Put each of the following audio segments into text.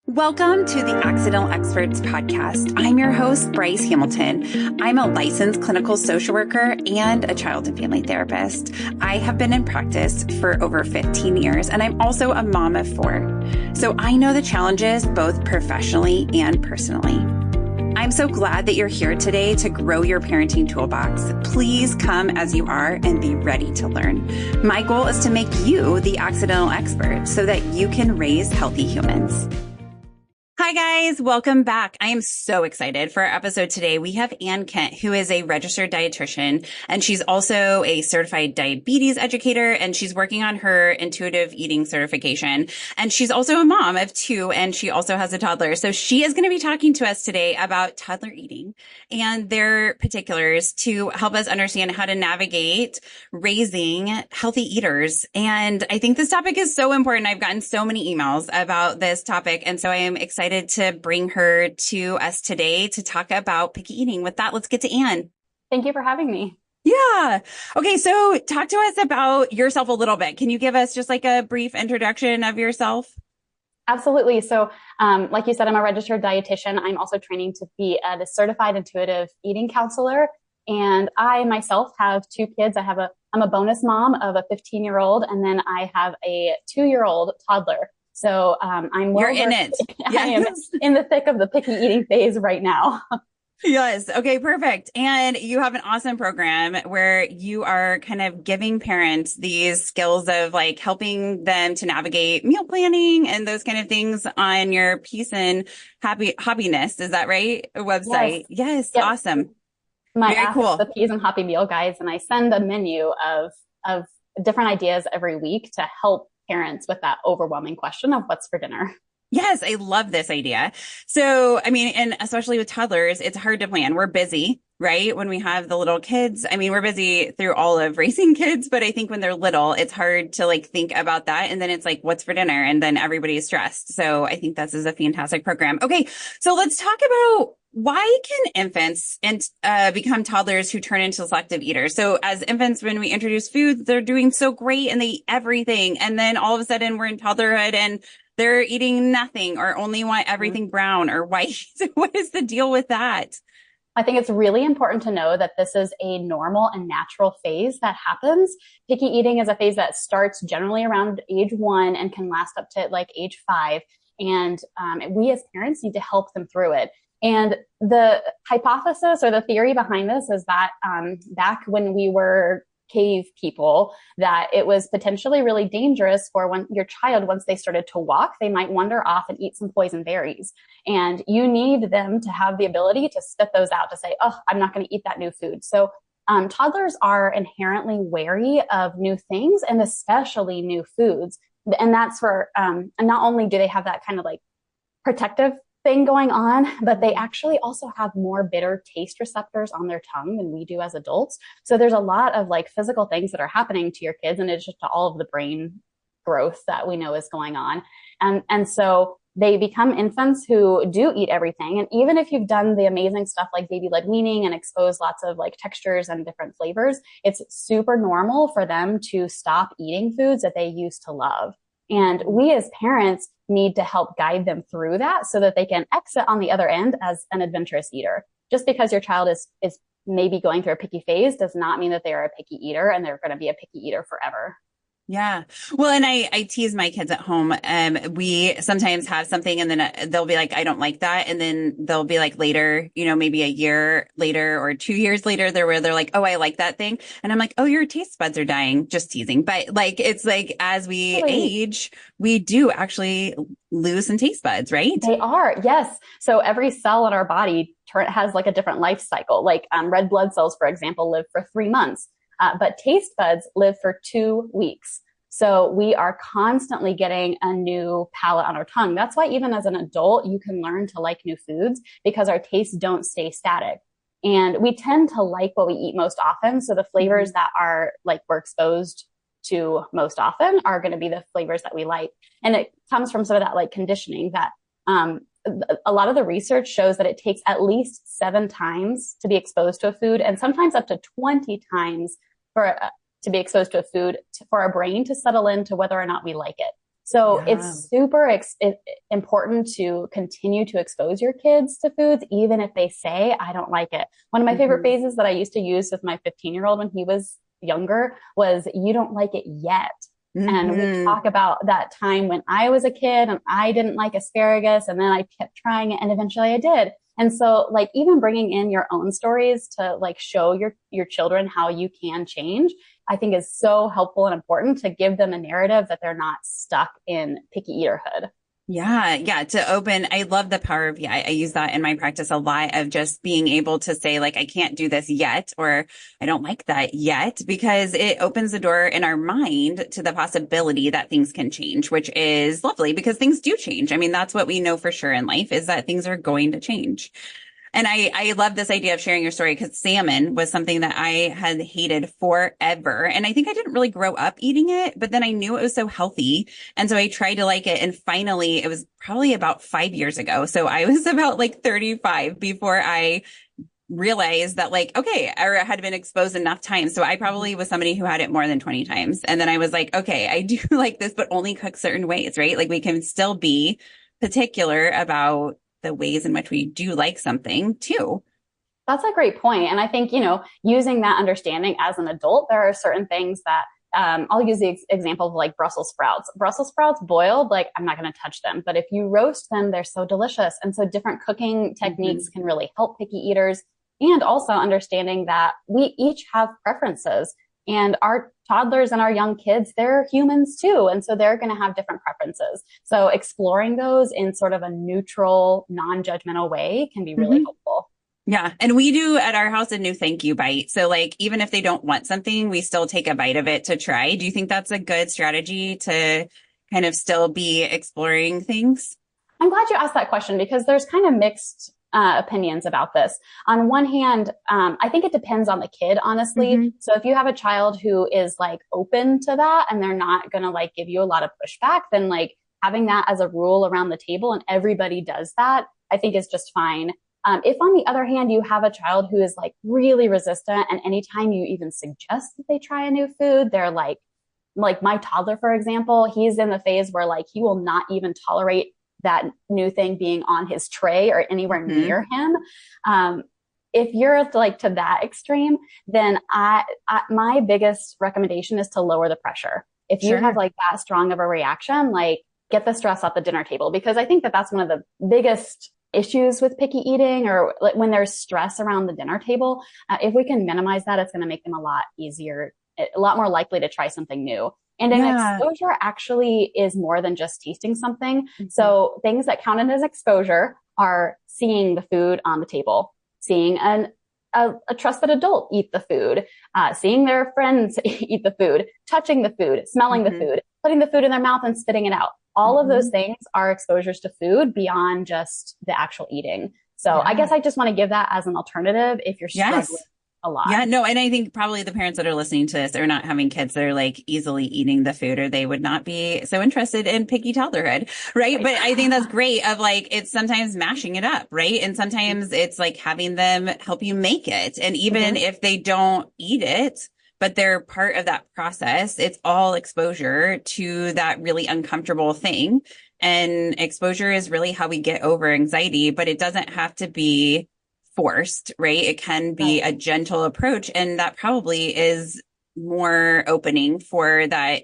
Welcome to the Accidental Experts podcast. I'm your host, Bryce Hamilton. I'm a licensed clinical social worker and a child and family therapist. I have been in practice for over 15 years, and I'm also a mom of 4. So I know the challenges both professionally and personally. I'm so glad that you're here today to grow your parenting toolbox. Please come as you are and be ready to learn. My goal is to make you the accidental expert so that you can raise healthy humans. Hi guys, welcome back. I am so excited for our episode today. We have Ann Kent, who is a registered dietitian, and she's also a certified diabetes educator, and she's working on her intuitive eating certification. And she's also a mom of 2, and she also has a toddler. So she is going to be talking to us today about toddler eating and their particulars to help us understand how to navigate raising healthy eaters. And I think this topic is so important. I've gotten so many emails about this topic, and so I am excited to bring her to us today to talk about picky eating. With that, let's get to Ann. Thank you for having me. Yeah. Okay. So talk to us about yourself a little bit. Can you give us just like a brief introduction of yourself? Absolutely. So, like you said, I'm a registered dietitian. I'm also training to be the certified intuitive eating counselor. And I myself have 2 kids. I'm a bonus mom of a 15-year-old, and then I have a 2-year-old toddler. So You're in it. I am in the thick of the picky eating phase right now. Yes. Okay, perfect. And you have an awesome program where you are kind of giving parents these skills of like helping them to navigate meal planning and those kind of things on your Peace and Happiness. Is that right? Website. Yes. Yep. Awesome. My Very app cool. is the Peas and Happy Meal Guides, and I send a menu of different ideas every week to help parents with that overwhelming question of what's for dinner. Yes, I love this idea. So, I mean, and especially with toddlers, it's hard to plan. We're busy, right? When we have the little kids, I mean, we're busy through all of raising kids, but I think when they're little, it's hard to like think about that. And then it's like, what's for dinner? And then everybody is stressed. So I think this is a fantastic program. Okay. So let's talk about why can infants become toddlers who turn into selective eaters? So as infants, when we introduce food, they're doing so great and they eat everything. And then all of a sudden we're in toddlerhood and they're eating nothing or only want everything brown or white. What is the deal with that? I think it's really important to know that this is a normal and natural phase that happens. Picky eating is a phase that starts generally around age 1 and can last up to like age 5. And we as parents need to help them through it. And the hypothesis or the theory behind this is that back when we were cave people, that it was potentially really dangerous for when your child, once they started to walk, they might wander off and eat some poison berries. And you need them to have the ability to spit those out to say, oh, I'm not going to eat that new food. So toddlers are inherently wary of new things and especially new foods. And that's for, and not only do they have that kind of like protective thing going on, but they actually also have more bitter taste receptors on their tongue than we do as adults. So there's a lot of like physical things that are happening to your kids in addition to all of the brain growth that we know is going on. And so they become infants who do eat everything. And even if you've done the amazing stuff like baby-led weaning and exposed lots of like textures and different flavors, it's super normal for them to stop eating foods that they used to love. And we as parents need to help guide them through that so that they can exit on the other end as an adventurous eater. Just because your child is maybe going through a picky phase does not mean that they are a picky eater and they're going to be a picky eater forever. Yeah. Well, and I tease my kids at home. We sometimes have something and then they'll be like, I don't like that. And then they'll be like later, you know, maybe a year later or 2 years later, they're like, oh, I like that thing. And I'm like, oh, your taste buds are dying. Just teasing. But like, it's like, as we age, we do actually lose some taste buds, right? They are. Yes. So every cell in our body has like a different life cycle. Like red blood cells, for example, live for 3 months. But taste buds live for 2 weeks. So we are constantly getting a new palate on our tongue. That's why even as an adult, you can learn to like new foods because our tastes don't stay static. And we tend to like what we eat most often. So the flavors that are like we're exposed to most often are going to be the flavors that we like. And it comes from some of that like conditioning that a lot of the research shows that it takes at least 7 times to be exposed to a food and sometimes up to 20 times to be exposed to a food for our brain to settle into whether or not we like it. So Yeah. it's super important to continue to expose your kids to foods, even if they say, I don't like it. One of my favorite phrases that I used to use with my 15-year-old when he was younger was, you don't like it yet. And we talk about that time when I was a kid and I didn't like asparagus, and then I kept trying it and eventually I did. And so like even bringing in your own stories to like show your children how you can change, I think is so helpful and important to give them a narrative that they're not stuck in picky eaterhood. Yeah. Yeah. To open, I love the power of, yeah, I use that in my practice a lot, of just being able to say like, I can't do this yet, or I don't like that yet, because it opens the door in our mind to the possibility that things can change, which is lovely because things do change. I mean, that's what we know for sure in life, is that things are going to change. And I love this idea of sharing your story, because salmon was something that I had hated forever. And I think I didn't really grow up eating it, but then I knew it was so healthy. And so I tried to like it. And finally, it was probably about 5 years ago. So I was about like 35 before I realized that like, okay, I had been exposed enough times. So I probably was somebody who had it more than 20 times. And then I was like, okay, I do like this, but only cook certain ways, right? Like we can still be particular about the ways in which we do like something too. That's a great point. And I think, using that understanding as an adult, there are certain things that I'll use the example of like Brussels sprouts. Brussels sprouts boiled, like I'm not going to touch them. But if you roast them, they're so delicious. And so different cooking techniques can really help picky eaters. And also understanding that we each have preferences. And our toddlers and our young kids, they're humans too. And so they're going to have different preferences. So exploring those in sort of a neutral, non-judgmental way can be really helpful. Yeah. And we do at our house a new thank you bite. So like, even if they don't want something, we still take a bite of it to try. Do you think that's a good strategy to kind of still be exploring things? I'm glad you asked that question, because there's kind of mixed opinions about this. On one hand, I think it depends on the kid, honestly. So if you have a child who is like open to that and they're not going to like give you a lot of pushback, then like having that as a rule around the table and everybody does that, I think is just fine. If on the other hand, you have a child who is like really resistant, and anytime you even suggest that they try a new food, they're like my toddler, for example, he's in the phase where like he will not even tolerate that new thing being on his tray or anywhere near him. If you're like to that extreme, then my biggest recommendation is to lower the pressure. If you have like that strong of a reaction, like get the stress off the dinner table, because I think that that's one of the biggest issues with picky eating, or like when there's stress around the dinner table. If we can minimize that, it's going to make them a lot more likely to try something new. And an exposure actually is more than just tasting something. So things that counted as exposure are seeing the food on the table, seeing a trusted adult eat the food, seeing their friends eat the food, touching the food, smelling the food, putting the food in their mouth and spitting it out. All of those things are exposures to food beyond just the actual eating. So I guess I just want to give that as an alternative if you're struggling a lot. Yeah, no. And I think probably the parents that are listening to this are not having kids that are like easily eating the food, or they would not be so interested in picky toddlerhood. Right. But I think that's great of like, it's sometimes mashing it up. Right. And sometimes it's like having them help you make it. And even if they don't eat it, but they're part of that process, it's all exposure to that really uncomfortable thing. And exposure is really how we get over anxiety, but it doesn't have to be forced, right? It can be a gentle approach, and that probably is more opening for that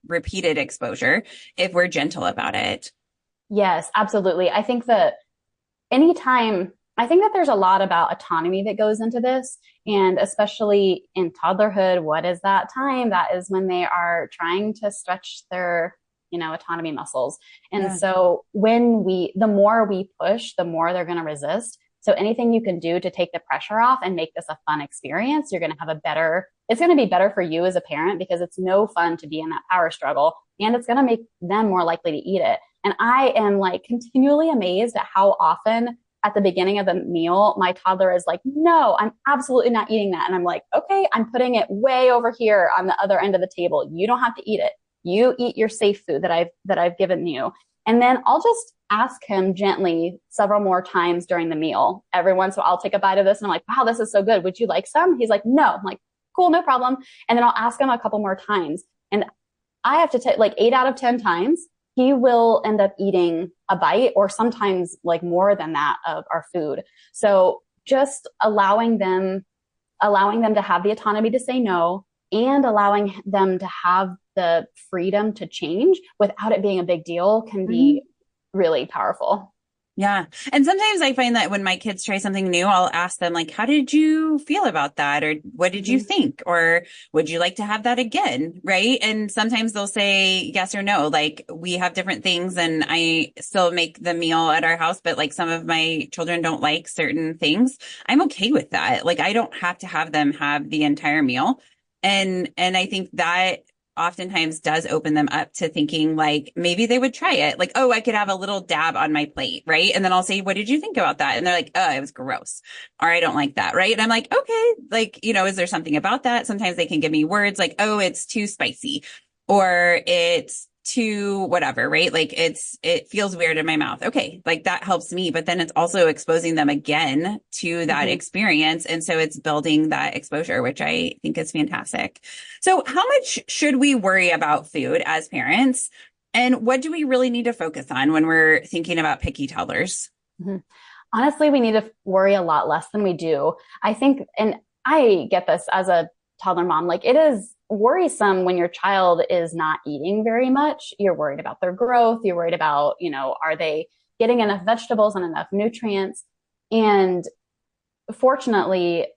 repeated exposure if we're gentle about it. Yes, absolutely. I think that there's a lot about autonomy that goes into this, and especially in toddlerhood, what is that time? That is when they are trying to stretch their autonomy muscles. And so the more we push, the more they're going to resist. So anything you can do to take the pressure off and make this a fun experience, you're going to have it's going to be better for you as a parent, because it's no fun to be in that power struggle, and it's going to make them more likely to eat it. And I am like continually amazed at how often at the beginning of the meal, my toddler is like, no, I'm absolutely not eating that. And I'm like, okay, I'm putting it way over here on the other end of the table. You don't have to eat it. You eat your safe food that I've given you. And then I'll just ask him gently several more times during the meal. Every once in a while, I'll take a bite of this and I'm like, wow, this is so good. Would you like some? He's like, no. I'm like, cool, no problem. And then I'll ask him a couple more times. And I have to take like 8 out of 10 times, he will end up eating a bite or sometimes like more than that of our food. So just allowing them to have the autonomy to say no and allowing them to have the freedom to change without it being a big deal can be really powerful. Yeah. And sometimes I find that when my kids try something new, I'll ask them like, how did you feel about that? Or what did you think? Or would you like to have that again? Right. And sometimes they'll say yes or no. Like we have different things and I still make the meal at our house, but like some of my children don't like certain things. I'm okay with that. Like I don't have to have them have the entire meal. And I think that oftentimes does open them up to thinking like maybe they would try it. Like, oh, I could have a little dab on my plate, right? And then I'll say, what did you think about that? And they're like, oh, it was gross. Or I don't like that, right? And I'm like, okay, like, is there something about that? Sometimes they can give me words like, oh, it's too spicy or it's too whatever, right? Like it feels weird in my mouth. Okay. Like that helps me, but then it's also exposing them again to that experience. And so it's building that exposure, which I think is fantastic. So how much should we worry about food as parents? And what do we really need to focus on when we're thinking about picky toddlers? Honestly, we need to worry a lot less than we do. I think, and I get this as a toddler mom, like it is worrisome when your child is not eating very much. You're worried about their growth. You're worried about, are they getting enough vegetables and enough nutrients? And fortunately,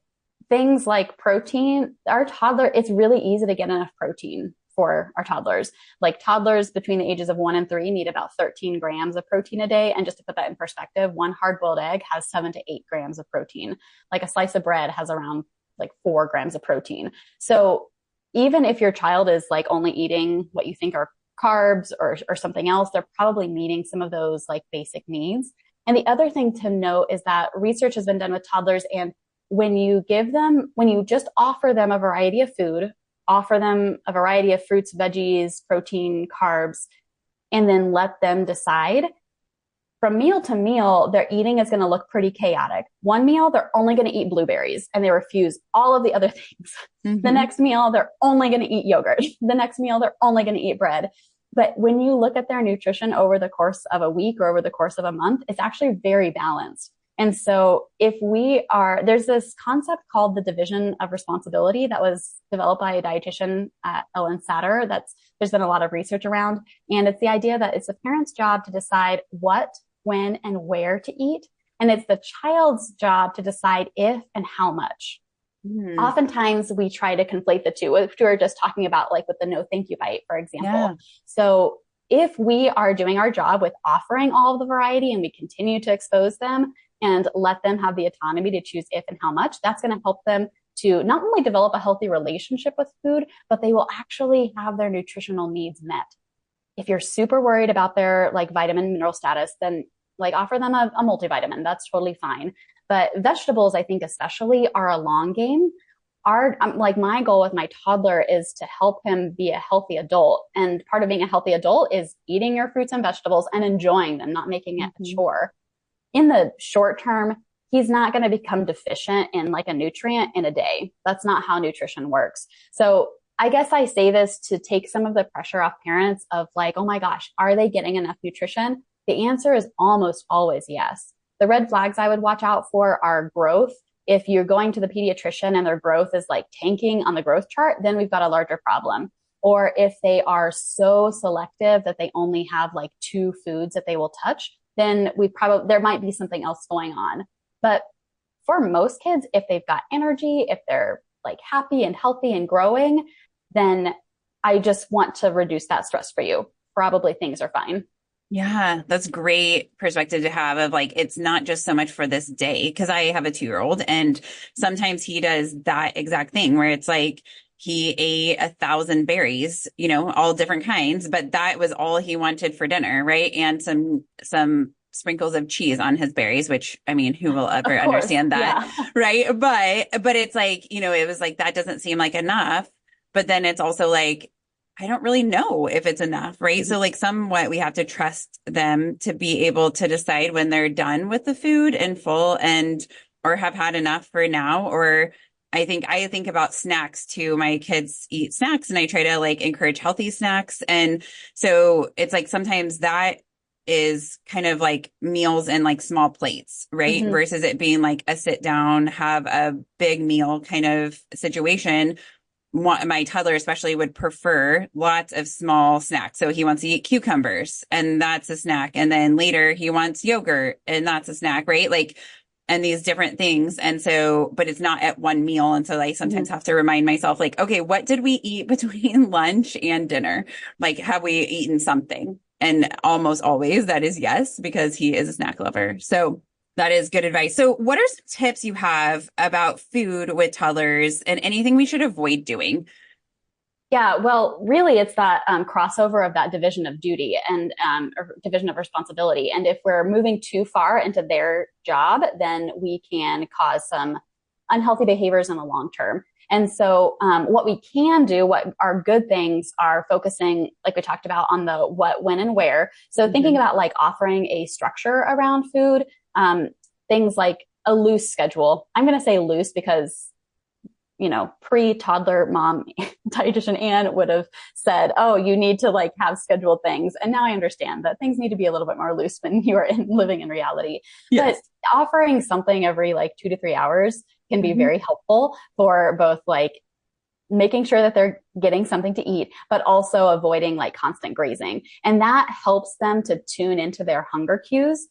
things like protein, our toddler, it's really easy to get enough protein for our toddlers. Like toddlers between the ages of 1 and 3 need about 13 grams of protein a day. And just to put that in perspective, one hard-boiled egg has 7 to 8 grams of protein. Like a slice of bread has around like 4 grams of protein. So even if your child is like only eating what you think are carbs or something else, they're probably meeting some of those like basic needs. And the other thing to note is that research has been done with toddlers. And when you just offer them a variety of food, offer them a variety of fruits, veggies, protein, carbs, and then let them decide, from meal to meal, their eating is going to look pretty chaotic. One meal, they're only going to eat blueberries and they refuse all of the other things. The next meal, they're only going to eat yogurt. The next meal, they're only going to eat bread. But when you look at their nutrition over the course of a week or over the course of a month, it's actually very balanced. And so there's this concept called the division of responsibility that was developed by a dietitian, Ellen Satter. There's been a lot of research around. And it's the idea that it's the parent's job to decide what, when, and where to eat. And it's the child's job to decide if and how much. Oftentimes we try to conflate the two, which we were just talking about, like with the no thank you bite, for example. Yeah. So if we are doing our job with offering all of the variety and we continue to expose them and let them have the autonomy to choose if and how much, that's going to help them to not only develop a healthy relationship with food, but they will actually have their nutritional needs met. If you're super worried about their like vitamin mineral status, then like offer them a multivitamin. That's totally fine. But vegetables, I think especially, are a long game. Like my goal with my toddler is to help him be a healthy adult. And part of being a healthy adult is eating your fruits and vegetables and enjoying them, not making it a chore. In the short term, he's not going to become deficient in like a nutrient in a day. That's not how nutrition works. So I guess I say this to take some of the pressure off parents of like, oh my gosh, are they getting enough nutrition? The answer is almost always yes. The red flags I would watch out for are growth. If you're going to the pediatrician and their growth is like tanking on the growth chart, then we've got a larger problem. Or if they are so selective that they only have like 2 foods that they will touch, then there might be something else going on. But for most kids, if they've got energy, if they're like happy and healthy and growing, then I just want to reduce that stress for you. Probably things are fine. Yeah, that's great perspective to have of like, it's not just so much for this day. Cause I have a 2-year-old and sometimes he does that exact thing where it's like, he ate 1,000 berries, all different kinds, but that was all he wanted for dinner. Right. And some sprinkles of cheese on his berries, which I mean, who will ever understand that? Yeah. Right. But it's like, it was like, that doesn't seem like enough, but then it's also like, I don't really know if it's enough, right? Mm-hmm. So like somewhat we have to trust them to be able to decide when they're done with the food and full or have had enough for now, or I think about snacks too. My kids eat snacks and I try to like encourage healthy snacks. And so it's like sometimes that is kind of like meals in like small plates, right? Mm-hmm. Versus it being like a sit down, have a big meal kind of situation. My toddler especially would prefer lots of small snacks. So he wants to eat cucumbers and that's a snack. And then later he wants yogurt and that's a snack, right? Like, and these different things. And so, but it's not at one meal. And so I sometimes have to remind myself, like, okay, what did we eat between lunch and dinner? Like, have we eaten something? And almost always that is yes, because he is a snack lover. So that is good advice. So what are some tips you have about food with toddlers and anything we should avoid doing? Yeah, well, really, it's that crossover of that division of duty and or division of responsibility. And if we're moving too far into their job, then we can cause some unhealthy behaviors in the long term. And so, what we can do, what are good things, are focusing, like we talked about, on the what, when, and where. So, thinking about like offering a structure around food, things like a loose schedule. I'm going to say loose because pre-toddler mom, dietitian Ann would have said, oh, you need to like have scheduled things. And now I understand that things need to be a little bit more loose when you are living in reality. Yes. But offering something every like 2 to 3 hours can be very helpful for both like making sure that they're getting something to eat, but also avoiding like constant grazing. And that helps them to tune into their hunger cues.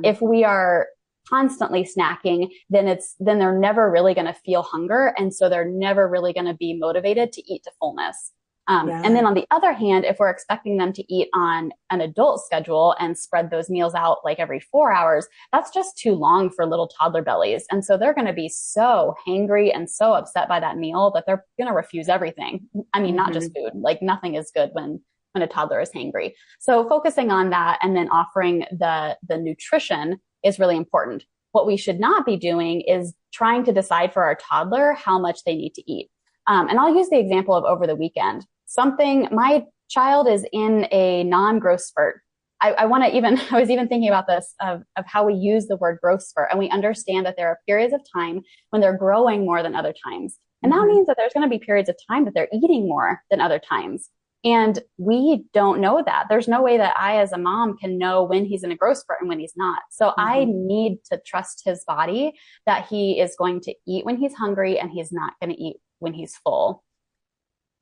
If we are constantly snacking, then they're never really going to feel hunger. And so they're never really going to be motivated to eat to fullness. And then on the other hand, if we're expecting them to eat on an adult schedule and spread those meals out like every 4 hours, that's just too long for little toddler bellies. And so they're going to be so hangry and so upset by that meal that they're going to refuse everything. I mean, not just food, like nothing is good when a toddler is hangry. So focusing on that and then offering the nutrition is really important. What we should not be doing is trying to decide for our toddler how much they need to eat. And I'll use the example of over the weekend. My child is in a non-growth spurt. I was even thinking about this of how we use the word growth spurt. And we understand that there are periods of time when they're growing more than other times. And that means that there's going to be periods of time that they're eating more than other times. And we don't know that. There's no way that I, as a mom, can know when he's in a growth spurt and when he's not. So I need to trust his body that he is going to eat when he's hungry and he's not going to eat when he's full.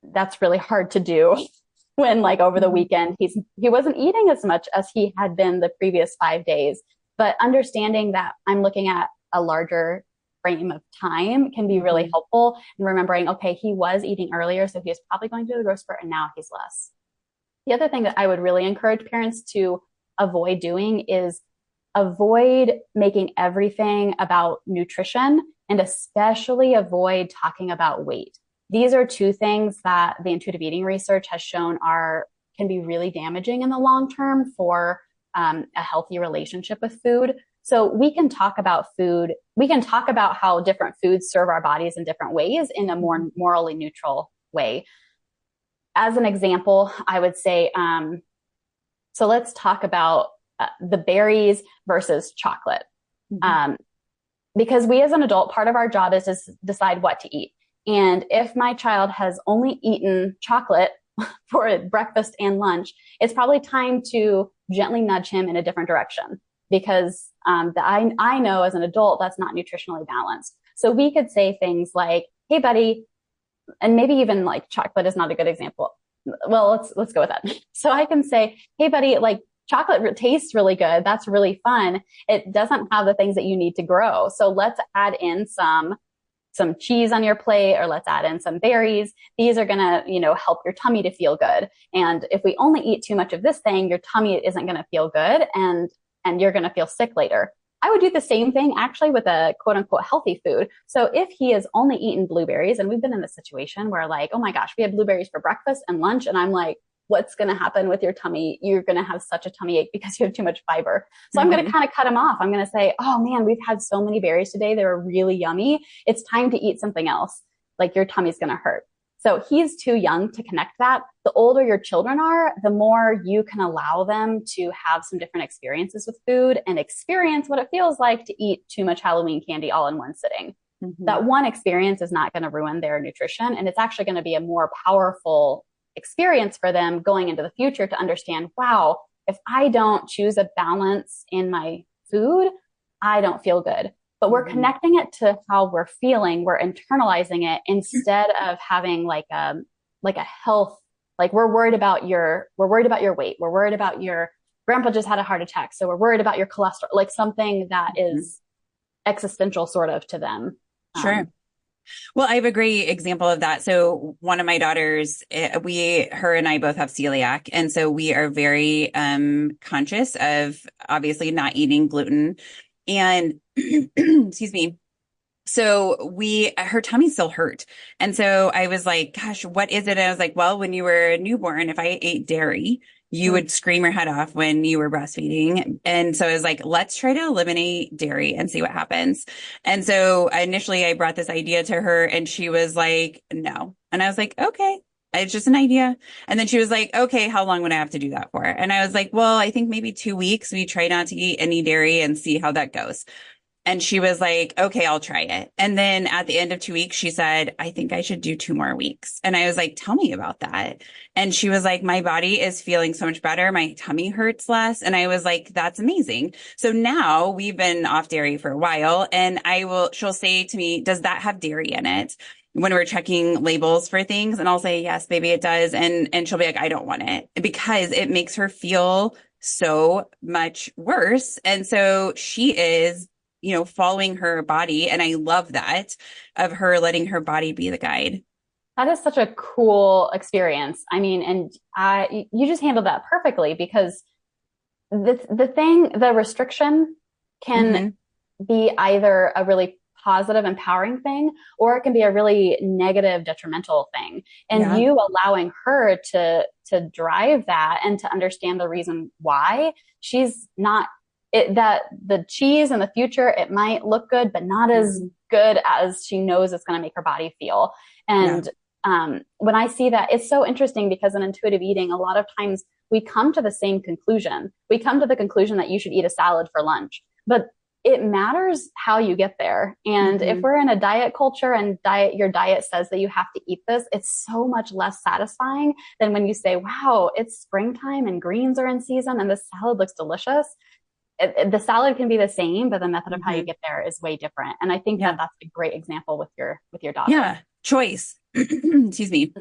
That's really hard to do when, like, over the weekend, he wasn't eating as much as he had been the previous 5 days. But understanding that I'm looking at a larger frame of time can be really helpful, and remembering, okay, he was eating earlier, so he was probably going through the growth spurt and now he's less. The other thing that I would really encourage parents to avoid doing is avoid making everything about nutrition, and especially avoid talking about weight. These are two things that the intuitive eating research has shown can be really damaging in the long term for a healthy relationship with food. So we can talk about food. We can talk about how different foods serve our bodies in different ways in a more morally neutral way. As an example, I would say, so let's talk about the berries versus chocolate. Because we as an adult, part of our job is to decide what to eat. And if my child has only eaten chocolate for breakfast and lunch, it's probably time to gently nudge him in a different direction. Because I know as an adult that's not nutritionally balanced. So we could say things like, "Hey, buddy," and maybe even like chocolate is not a good example. Well, let's go with that. So I can say, "Hey, buddy, like chocolate tastes really good. That's really fun. It doesn't have the things that you need to grow. So let's add in some cheese on your plate, or let's add in some berries. These are going to, help your tummy to feel good. And if we only eat too much of this thing, your tummy isn't going to feel good, and you're going to feel sick later." I would do the same thing actually with a quote unquote healthy food. So if he has only eaten blueberries, and we've been in this situation where like, oh my gosh, we had blueberries for breakfast and lunch. And I'm like, what's going to happen with your tummy? You're going to have such a tummy ache because you have too much fiber. So I'm going to kind of cut him off. I'm going to say, oh man, we've had so many berries today. They were really yummy. It's time to eat something else. Like your tummy's going to hurt. So he's too young to connect that. The older your children are, the more you can allow them to have some different experiences with food and experience what it feels like to eat too much Halloween candy all in one sitting. that one experience is not going to ruin their nutrition. And it's actually going to be a more powerful experience for them going into the future to understand, wow, if I don't choose a balance in my food, I don't feel good. But we're connecting it to how we're feeling. We're internalizing it instead of having like a health, like we're worried about your weight. We're worried about your grandpa just had a heart attack. So we're worried about your cholesterol, like something that is existential sort of to them. Sure. Well, I have a great example of that. So one of my daughters, her and I both have celiac. And so we are very conscious of obviously not eating gluten. And excuse me. So her tummy still hurt. And so I was like, gosh, what is it? And I was like, well, when you were a newborn, if I ate dairy, you would scream your head off when you were breastfeeding. And so I was like, let's try to eliminate dairy and see what happens. And so initially I brought this idea to her and she was like, no. And I was like, okay, it's just an idea. And then she was like, okay, how long would I have to do that for? And I was like, well, I think maybe 2 weeks. We try not to eat any dairy and see how that goes. And she was like, okay, I'll try it. And then at the end of 2 weeks, she said, I think I should do 2 more weeks. And I was like, tell me about that. And she was like, my body is feeling so much better. My tummy hurts less. And I was like, that's amazing. So now we've been off dairy for a while and she'll say to me, does that have dairy in it? When we're checking labels for things. And I'll say, yes, baby, it does. And she'll be like, I don't want it because it makes her feel so much worse. And so she is following her body. And I love that of her letting her body be the guide. That is such a cool experience. I mean, and you just handled that perfectly because the restriction can be either a really positive, empowering thing, or it can be a really negative, detrimental thing. And you allowing her to drive that and to understand the reason why she's not that the cheese in the future, it might look good, but not as good as she knows it's going to make her body feel. And when I see that, it's so interesting because in intuitive eating, a lot of times we come to the same conclusion. We come to the conclusion that you should eat a salad for lunch, but it matters how you get there. And if we're in a diet culture and your diet says that you have to eat this, it's so much less satisfying than when you say, wow, it's springtime and greens are in season and the salad looks delicious. The salad can be the same, but the method of how you get there is way different. And I think that that's a great example with your daughter. Yeah. Choice. Excuse me.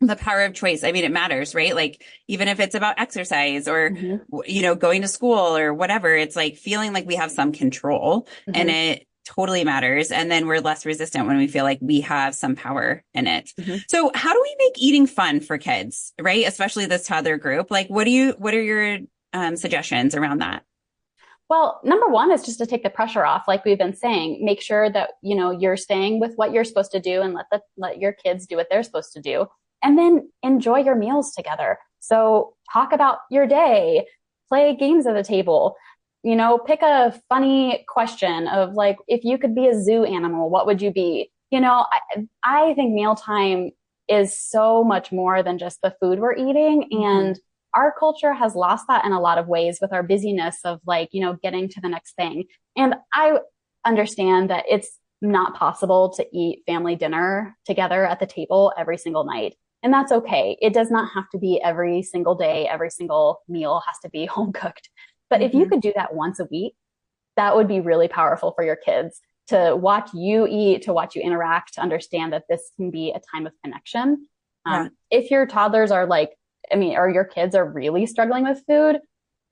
The power of choice. I mean, it matters, right? Like even if it's about exercise or, going to school or whatever, it's like feeling like we have some control and it totally matters. And then we're less resistant when we feel like we have some power in it. So how do we make eating fun for kids, right? Especially this toddler group. Like what are your suggestions around that? Well, number one is just to take the pressure off. Like we've been saying, make sure that, you're staying with what you're supposed to do and let your kids do what they're supposed to do. And then enjoy your meals together. So talk about your day, play games at the table, pick a funny question of like, if you could be a zoo animal, what would you be? I think mealtime is so much more than just the food we're eating. And our culture has lost that in a lot of ways with our busyness of like, getting to the next thing. And I understand that it's not possible to eat family dinner together at the table every single night. And that's okay. It does not have to be every single day. Every single meal has to be home cooked. But if you could do that once a week, that would be really powerful for your kids to watch you eat, to watch you interact, to understand that this can be a time of connection. If your toddlers are or your kids are really struggling with food,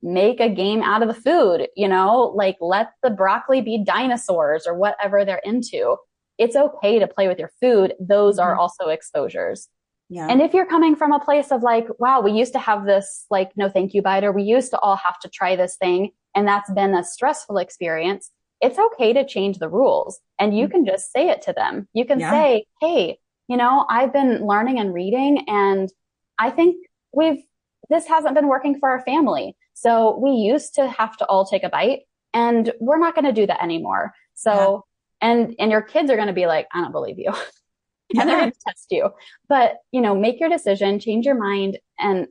make a game out of the food, like let the broccoli be dinosaurs or whatever they're into. It's okay to play with your food. Those are also exposures. Yeah. And if you're coming from a place of like, wow, we used to have this like, no, thank you bite, or we used to all have to try this thing, and that's been a stressful experience, it's okay to change the rules. And you can just say it to them. You can say, hey, I've been learning and reading, and I think this hasn't been working for our family. So we used to have to all take a bite, and we're not going to do that anymore. So, and your kids are going to be like, I don't believe you. And they're going to test you. But, make your decision, change your mind, and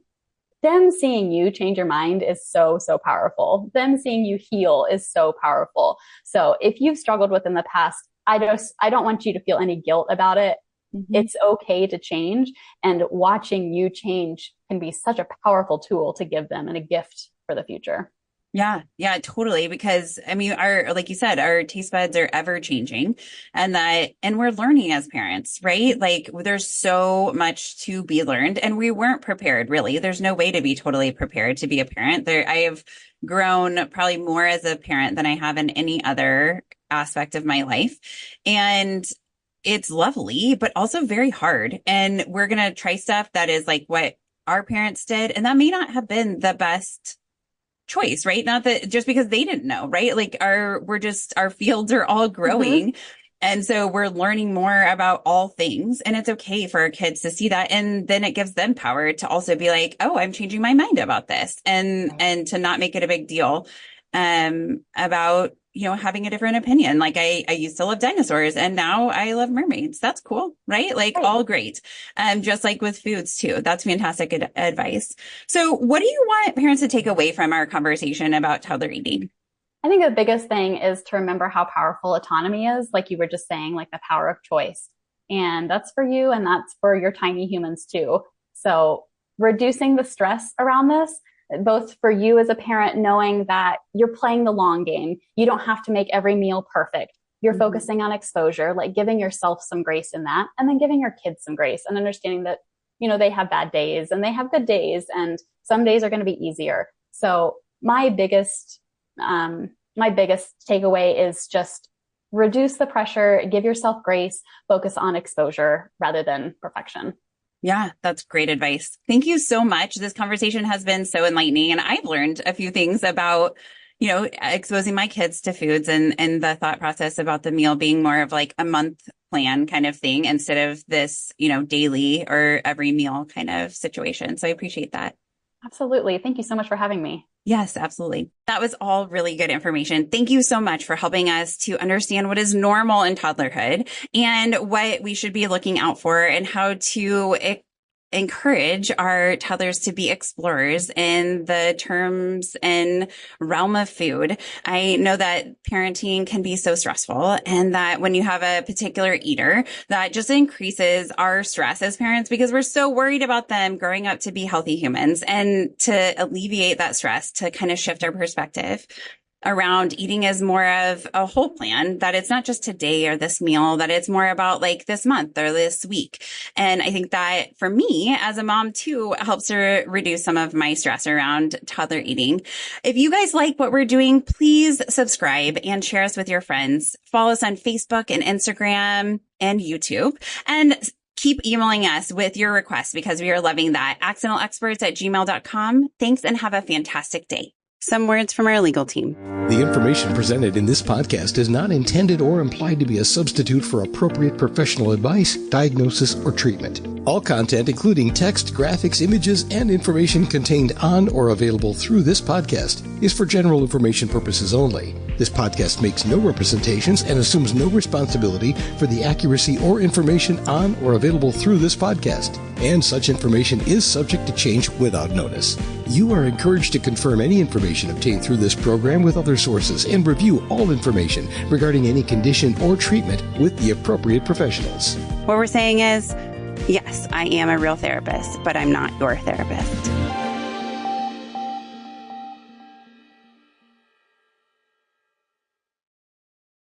them seeing you change your mind is so, so powerful. Them seeing you heal is so powerful. So if you've struggled with in the past, I don't want you to feel any guilt about it. Mm-hmm. It's okay to change, and watching you change can be such a powerful tool to give them and a gift for the future. Yeah, totally. Because I mean, like you said, our taste buds are ever changing, and we're learning as parents, right? Like there's so much to be learned, and we weren't prepared, really. There's no way to be totally prepared to be a parent. I have grown probably more as a parent than I have in any other aspect of my life. And it's lovely, but also very hard. And we're going to try stuff that is like what our parents did. And that may not have been the best choice, right? Not that just because they didn't know, right? Like our fields are all growing. Mm-hmm. And so we're learning more about all things, and it's okay for our kids to see that. And then it gives them power to also be like, oh, I'm changing my mind about this, and to not make it a big deal, about, having a different opinion. Like I used to love dinosaurs and now I love mermaids. That's cool, right? Like all great. Just like with foods too. That's fantastic advice. So what do you want parents to take away from our conversation about toddler eating? I think the biggest thing is to remember how powerful autonomy is. Like you were just saying, like the power of choice. And that's for you, and that's for your tiny humans too. So reducing the stress around this, both for you as a parent, knowing that you're playing the long game. You don't have to make every meal perfect. You're focusing on exposure, like giving yourself some grace in that, and then giving your kids some grace, and understanding that, they have bad days and they have good days, and some days are going to be easier. So my biggest takeaway is just reduce the pressure, give yourself grace, focus on exposure rather than perfection. Yeah, that's great advice. Thank you so much. This conversation has been so enlightening, and I've learned a few things about, exposing my kids to foods and the thought process about the meal being more of like a month plan kind of thing instead of this, daily or every meal kind of situation. So I appreciate that. Absolutely. Thank you so much for having me. Yes, absolutely. That was all really good information. Thank you so much for helping us to understand what is normal in toddlerhood and what we should be looking out for, and how to encourage our toddlers to be explorers in the terms and realm of food. I know that parenting can be so stressful, and that when you have a particular eater, that just increases our stress as parents, because we're so worried about them growing up to be healthy humans. And to alleviate that stress, to kind of shift our perspective around eating as more of a whole plan, that it's not just today or this meal, that it's more about like this month or this week. And I think that for me as a mom too, helps to reduce some of my stress around toddler eating. If you guys like what we're doing, please subscribe and share us with your friends. Follow us on Facebook and Instagram and YouTube, and keep emailing us with your requests, because we are loving that. accidentalexperts@gmail.com. Thanks, and have a fantastic day. Some words from our legal team. The information presented in this podcast is not intended or implied to be a substitute for appropriate professional advice, diagnosis, or treatment. All content, including text, graphics, images, and information contained on or available through this podcast, is for general information purposes only. This podcast makes no representations and assumes no responsibility for the accuracy or information on or available through this podcast, and such information is subject to change without notice. You are encouraged to confirm any information obtained through this program with other sources, and review all information regarding any condition or treatment with the appropriate professionals. What we're saying is, yes, I am a real therapist, but I'm not your therapist.